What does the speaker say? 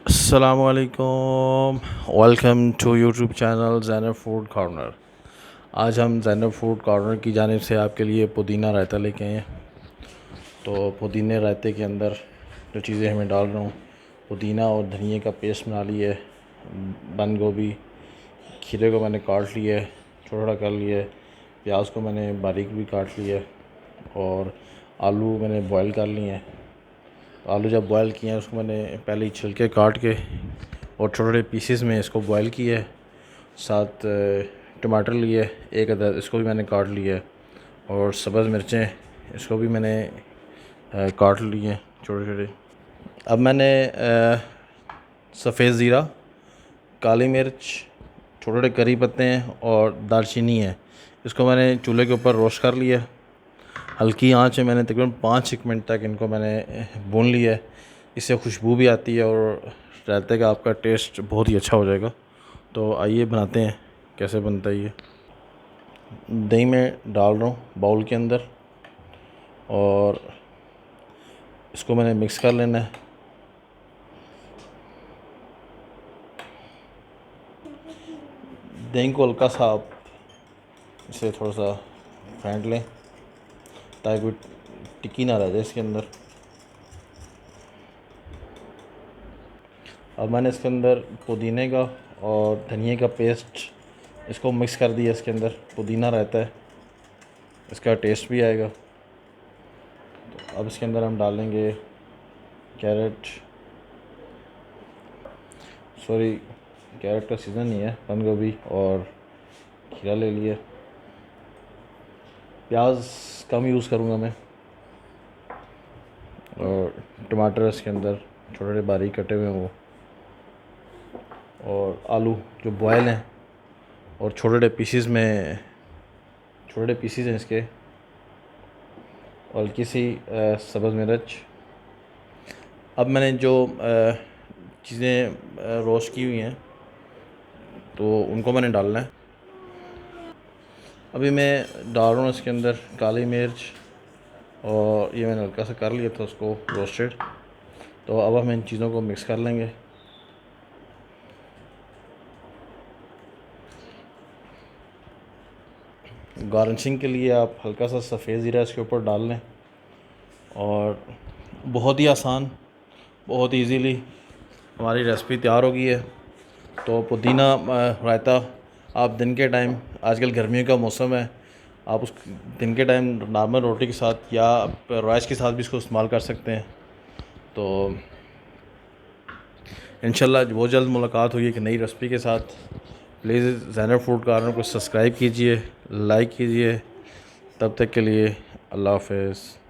अस्सलामुअलैकुम, welcome to YouTube channel Zainab food corner. आज हम ज़ैनब फूड कॉर्नर की जानिब से आपके लिए पुदीना रायता लेके आए हैं। तो पुदीने रायते के अंदर जो चीज़ें हमें डाल रहा हूँ, पुदीना और धनिए का पेस्ट बना लिया है, बंद गोभी, खीरे को मैंने काट लिया है, छोटा कर लिया है, प्याज को मैंने बारीक भी काट लिया है और आलू मैंने बॉयल कर लिए हैं। आलू जब बॉयल किए हैं उसको मैंने पहले ही छिलके काट के और छोटे छोटे पीसेस में इसको बॉयल किया है। साथ टमाटर लिए एक अदद, इसको भी मैंने काट लिया है और सब्ज़ मिर्चें, इसको भी मैंने काट लिए हैं छोटे छोटे। अब मैंने सफ़ेद ज़ीरा, काली मिर्च, छोटे छोटे करी पत्ते हैं और दालचीनी है, इसको मैंने चूल्हे के ऊपर रोस्ट कर लिया। हल्की आंच में मैंने तकरीबन 5-1 मिनट तक इनको मैंने भून लिया है। इससे खुशबू भी आती है और रायते का आपका टेस्ट बहुत ही अच्छा हो जाएगा। तो आइए बनाते हैं कैसे बनता है ये। दही में डाल रहा हूँ बाउल के अंदर और इसको मैंने मिक्स कर लेना है। दही को हल्का सा आप इसे थोड़ा सा फेंट लें ताकि कोई टिक्की ना रह जाए इसके अंदर। अब मैंने इसके अंदर पुदीने का और धनिए का पेस्ट इसको मिक्स कर दिया। इसके अंदर पुदीना रहता है, इसका टेस्ट भी आएगा। तो अब इसके अंदर हम डालेंगे कैरेट, कैरेट का सीज़न नहीं है, बंद गोभी और खीरा ले लिया। प्याज कम यूज़ करूँगा मैं और टमाटर इसके अंदर छोटे छोटे बारीक कटे हुए हैं वो, और आलू जो बॉयल हैं और छोटे छोटे पीसीज में, छोटे पीसीज हैं इसके, और हल्की सी सब्ज़ मिर्च। अब मैंने जो चीज़ें रोस्ट की हुई हैं तो उनको मैंने डालना है। अभी मैं डाल रहा हूँ इसके अंदर काली मिर्च और ये मैंने हल्का सा कर लिया था उसको रोस्टेड। तो अब हम इन चीज़ों को मिक्स कर लेंगे। गार्निशिंग के लिए आप हल्का सा सफ़ेद ज़ीरा इसके ऊपर डाल लें और बहुत ही आसान, बहुत इजीली हमारी रेसिपी तैयार हो गई है। तो पुदीना रायता आप दिन के टाइम, आजकल गर्मियों का मौसम है, आप उस दिन के टाइम नॉर्मल रोटी के साथ या राइस के साथ भी इसको इस्तेमाल कर सकते हैं। तो इंशाल्लाह बहुत जल्द मुलाकात हुई एक नई रेसिपी के साथ। प्लीज़ ज़ैनब फूड कॉर्नर को सब्सक्राइब कीजिए, लाइक कीजिए। तब तक के लिए अल्लाह हाफ़िज़।